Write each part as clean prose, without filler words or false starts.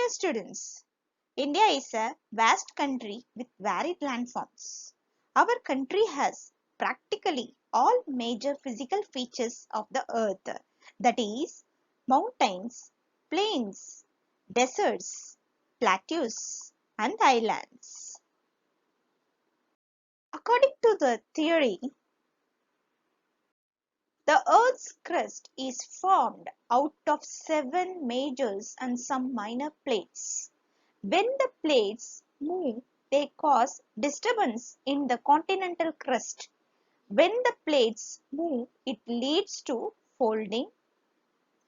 Dear students, India is a vast country with varied landforms. Our country has practically all major physical features of the earth, that is, mountains, plains, deserts, plateaus, and islands. According to the theory, the Earth's crust is formed out of 7 major and some minor plates. When the plates move, they cause disturbance in the continental crust. When the plates move, it leads to folding,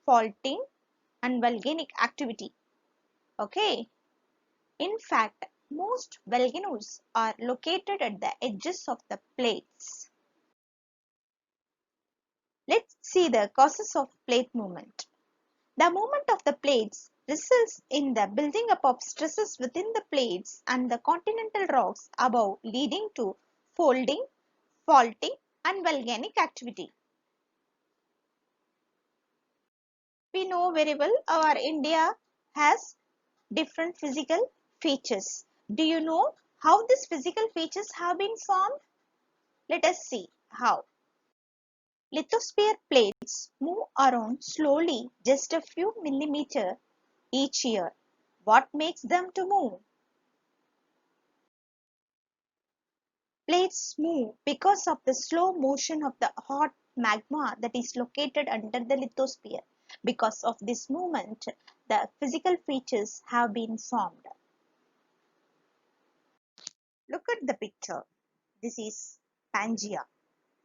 faulting, and volcanic activity. Okay. In fact, most volcanoes are located at the edges of the plates. Let's see the causes of plate movement. The movement of the plates results in the building up of stresses within the plates and the continental rocks above, leading to folding, faulting, and volcanic activity. We know very well our India has different physical features. Do you know how these physical features have been formed? Let us see how. Lithosphere plates move around slowly, just a few millimeters each year. What makes them to move? Plates move because of the slow motion of the hot magma that is located under the lithosphere. Because of this movement, the physical features have been formed. Look at the picture. This is Pangaea.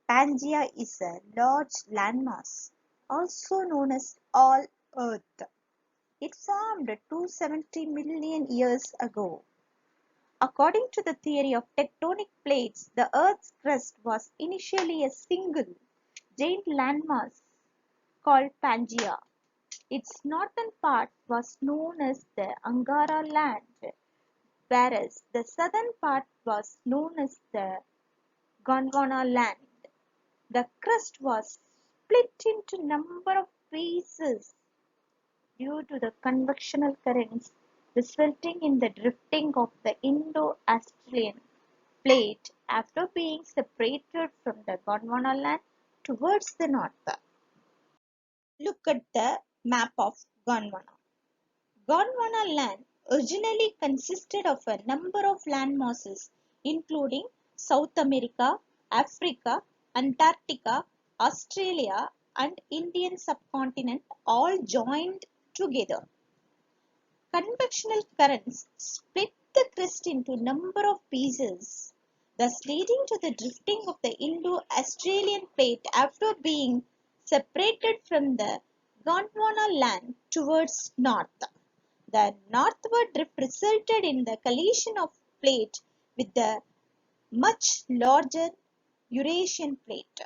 Pangaea is a large landmass, also known as all Earth. It formed 270 million years ago. According to the theory of tectonic plates, the Earth's crust was initially a single, giant landmass called Pangaea. Its northern part was known as the Angara land, whereas the southern part was known as the Gondwana land. The crust was split into a number of pieces due to the convectional currents resulting in the drifting of the Indo-Australian plate after being separated from the Gondwana land towards the north. Look at the map of Gondwana. Gondwana land originally consisted of a number of land masses including South America, Africa, Antarctica, Australia and Indian subcontinent all joined together. Convectional currents split the crust into a number of pieces, thus leading to the drifting of the Indo-Australian plate after being separated from the Gondwana land towards north. The northward drift resulted in the collision of plate with the much larger Eurasian plate.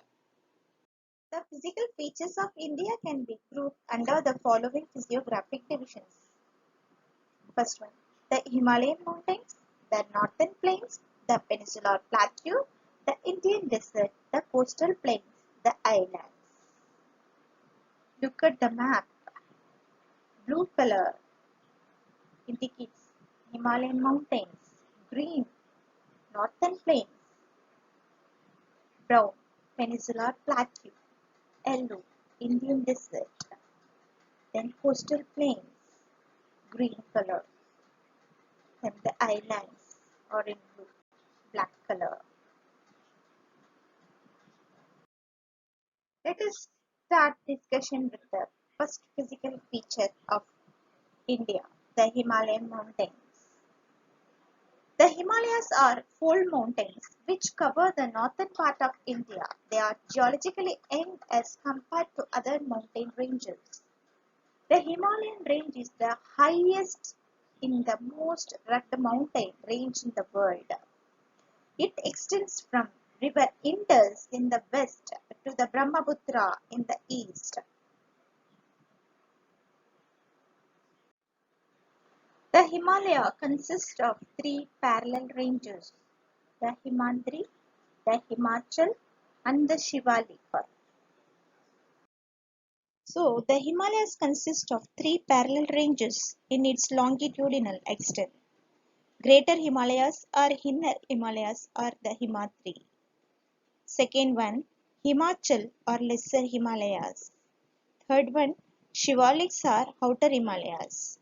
The physical features of India can be grouped under the following physiographic divisions. First one, the Himalayan mountains, the northern plains, the peninsular plateau, the Indian desert, the coastal plains, the islands. Look at the map. Blue color indicates Himalayan mountains, green northern plains, brown peninsular plateau, yellow Indian desert, then coastal plains, green color, then the islands are in blue, black color. Let us start discussion with the first physical feature of India, the Himalayan mountains. The Himalayas are fold mountains which cover the northern part of India. They are geologically young as compared to other mountain ranges. The Himalayan range is the highest in the most rugged mountain range in the world. It extends from river Indus in the west to the Brahmaputra in the east. The Himalaya consists of 3 parallel ranges, the Himandri, the Himachal and the Shivalik. So, the Himalayas consist of three parallel ranges in its longitudinal extent. Greater Himalayas or Inner Himalayas or the Himadri. Second one, Himachal or Lesser Himalayas. Third one, Shivaliks or Outer Himalayas.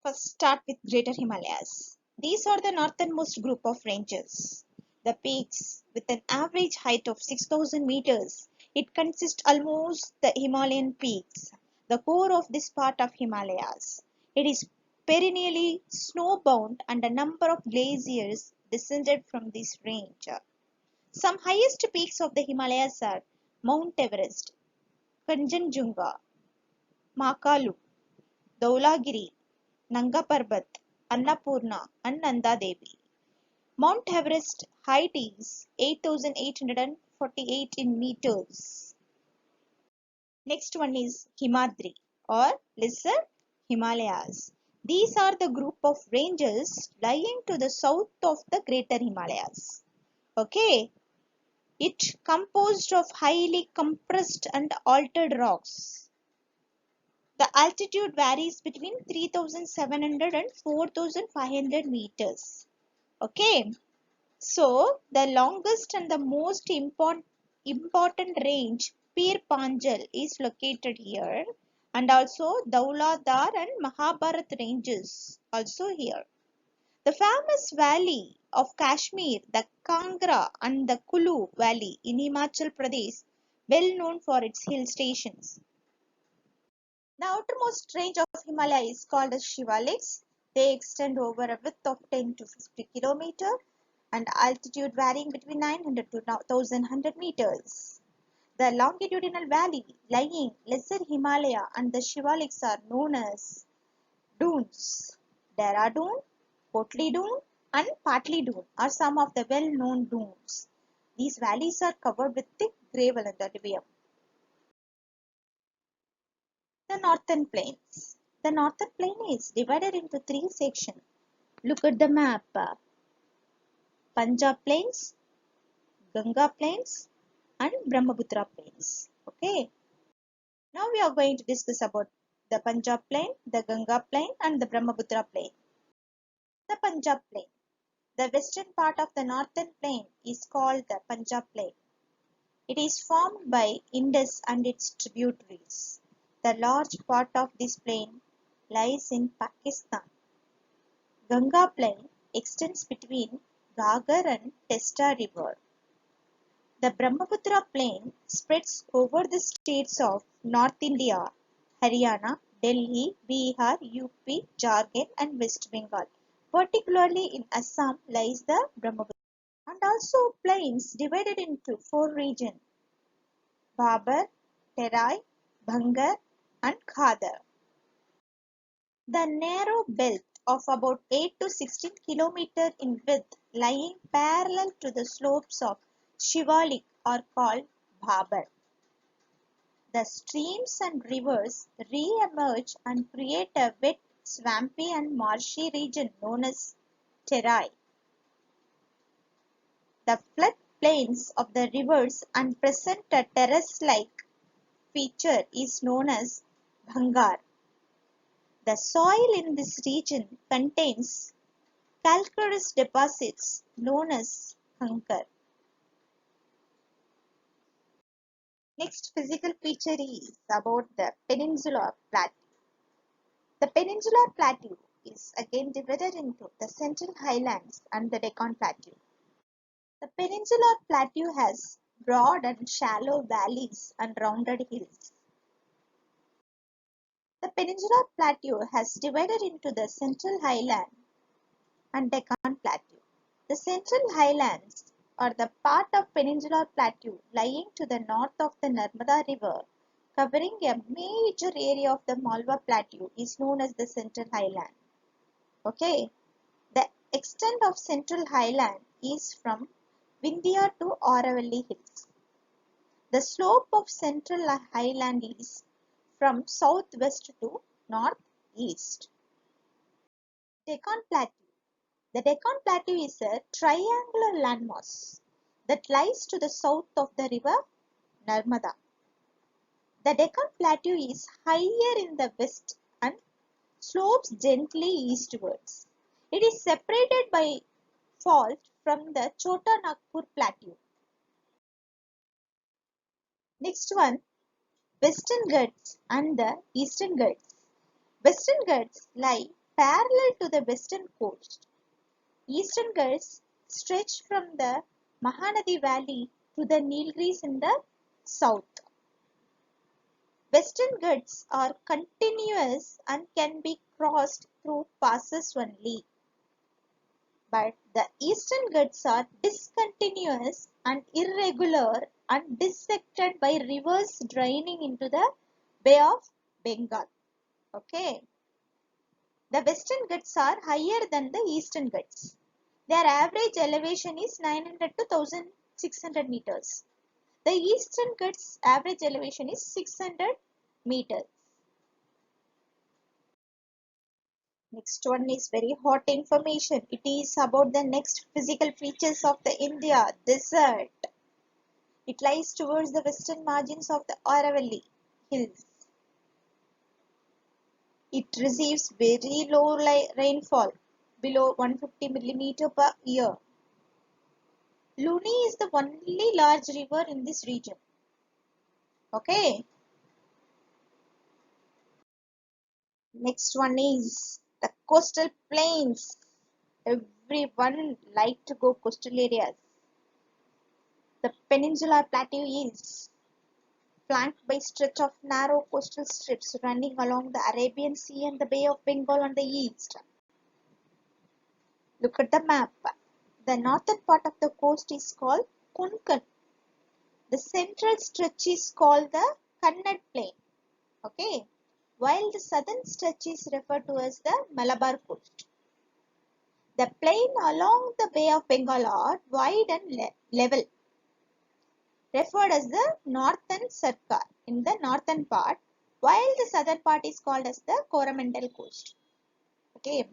First start with Greater Himalayas. These are the northernmost group of ranges. The peaks with an average height of 6,000 meters. It consists almost the Himalayan peaks, the core of this part of Himalayas. It is perennially snowbound and a number of glaciers descended from this range. Some highest peaks of the Himalayas are Mount Everest, Kanchenjunga, Makalu, Dhaulagiri, Nanga Parbat, Annapurna and Nanda Devi. Mount Everest height is 8,848 in meters. Next one is Himadri or Lesser Himalayas. These are the group of ranges lying to the south of the Greater Himalayas. Okay, it composed of highly compressed and altered rocks. The altitude varies between 3,700 and 4,500 meters. Okay, so the longest and the most important range, Pir Panjal, is located here, and also Dauladhar and Mahabharat ranges also here. The famous valley of Kashmir, the Kangra and the Kulu valley in Himachal Pradesh, well known for its hill stations. The outermost range of Himalaya is called as Shivaliks. They extend over a width of 10 to 50 km and altitude varying between 900 to 1100 meters. The longitudinal valley lying Lesser Himalaya and the Shivaliks are known as dunes. Dehradun, Kotli Dune and Patli Dune are some of the well-known dunes. These valleys are covered with thick gravel and alluvium. The northern plains. The northern plain is divided into three sections. Look at the map. Punjab plains, Ganga plains and Brahmaputra plains. Okay. Now we are going to discuss about the Punjab plain, the Ganga plain and the Brahmaputra plain. The Punjab plain. The western part of the northern plain is called the Punjab plain. It is formed by Indus and its tributaries. The large part of this plain lies in Pakistan. Ganga plain extends between Ghaggar and Testa river. The Brahmaputra plain spreads over the states of North India, Haryana, Delhi, Bihar, UP, Jharkhand and West Bengal. Particularly in Assam lies the Brahmaputra. And also plains divided into four regions: Bhabar, Terai, Bhangar and Khadar. The narrow belt of about 8 to 16 km in width lying parallel to the slopes of Shivalik are called Bhabar. The streams and rivers re-emerge and create a wet, swampy and marshy region known as Terai. The flood plains of the rivers and present a terrace-like feature is known as Bhangar. The soil in this region contains calcareous deposits known as Khankar. Next physical feature is about the Peninsular Plateau. The Peninsular Plateau is again divided into the Central Highlands and the Deccan Plateau. The Peninsular Plateau has broad and shallow valleys and rounded hills. The Peninsular Plateau has divided into the Central Highland and Deccan Plateau. The Central Highlands are the part of Peninsular Plateau lying to the north of the Narmada River, covering a major area of the Malwa Plateau is known as the Central Highland. Okay, the extent of Central Highland is from Vindhya to Aravalli Hills. The slope of Central Highland is from southwest to northeast. Deccan Plateau. The Deccan Plateau is a triangular landmass that lies to the south of the river Narmada. The Deccan Plateau is higher in the west and slopes gently eastwards. It is separated by fault from the Chota Nagpur Plateau. Next one, Western Ghats and the Eastern Ghats. Western Ghats lie parallel to the western coast. Eastern Ghats stretch from the Mahanadi Valley to the Nilgiris in the south. Western Ghats are continuous and can be crossed through passes only. But the Eastern Ghats are discontinuous and irregular and dissected by rivers draining into the Bay of Bengal. Okay. The Western Ghats are higher than the Eastern Ghats. Their average elevation is 900 to 1600 meters. The Eastern Ghats average elevation is 600 meters. Next one is very hot information. It is about the next physical features of the India desert. It lies towards the western margins of the Aravalli Hills. It receives very low rainfall, below 150 millimeter per year. Luni is the only large river in this region. Okay. Next one is the coastal plains. Everyone like to go coastal areas. The peninsular plateau is flanked by stretch of narrow coastal strips running along the Arabian Sea and the Bay of Bengal on the east. Look at the map. The northern part of the coast is called Konkan. The central stretch is called the Kannad Plain. Okay. While the southern stretch is referred to as the Malabar coast. The plain along the Bay of Bengal are wide and level, referred as the Northern Sarkar in the northern part, while the southern part is called as the Coromandel coast. Okay.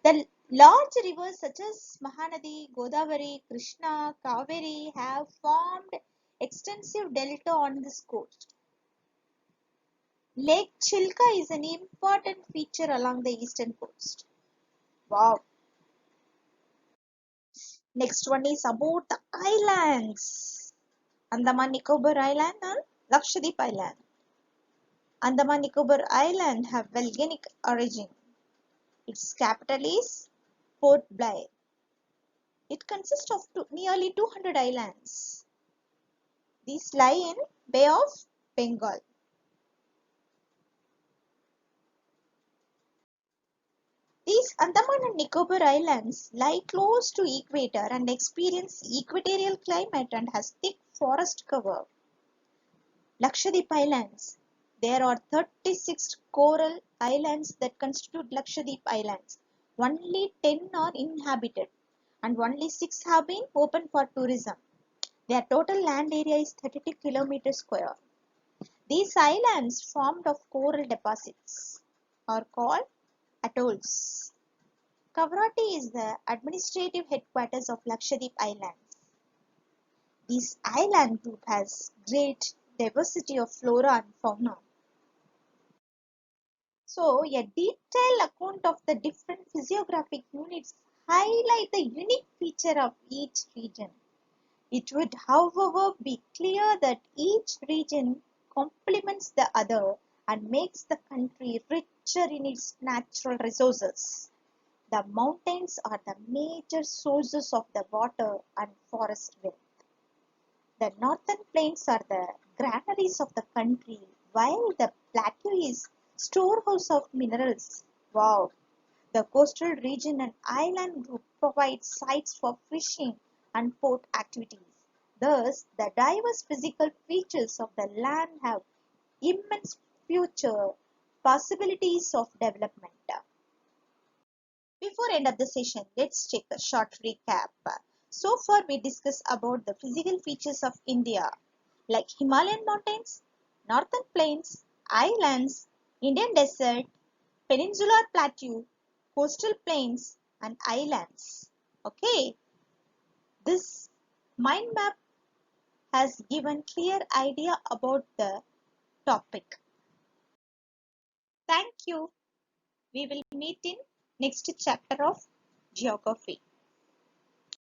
The large rivers such as Mahanadi, Godavari, Krishna, Kaveri have formed extensive delta on this coast. Lake Chilka is an important feature along the eastern coast. Wow. Next one is about the islands. Andaman Nicobar Island and Lakshadweep Island. Andaman Nicobar Island have volcanic origin. Its capital is Port Blair. It consists of nearly 200 islands. These lie in Bay of Bengal. These Andaman and Nicobar Islands lie close to equator and experience equatorial climate and has thick forest cover. Lakshadweep Islands. There are 36 coral islands that constitute Lakshadweep Islands. Only 10 are inhabited and only 6 have been open for tourism. Their total land area is 32 km square. These islands formed of coral deposits are called atolls. Kavrati is the administrative headquarters of Lakshadweep Islands. This island group has great diversity of flora and fauna. So, a detailed account of the different physiographic units highlight the unique feature of each region. It would, however, be clear that each region complements the other and makes the country richer in its natural resources. The mountains are the major sources of the water and forest wealth. The northern plains are the granaries of the country, while the plateau is storehouse of minerals. Wow! The coastal region and island group provide sites for fishing and port activities. Thus, the diverse physical features of the land have immense future possibilities of development. Before end of the session, let's take a short recap. So far, we discussed about the physical features of India, like Himalayan mountains, northern plains, islands, Indian desert, peninsular plateau, coastal plains, and islands. Okay, this mind map has given clear idea about the topic. Thank you. We will meet in next chapter of geography.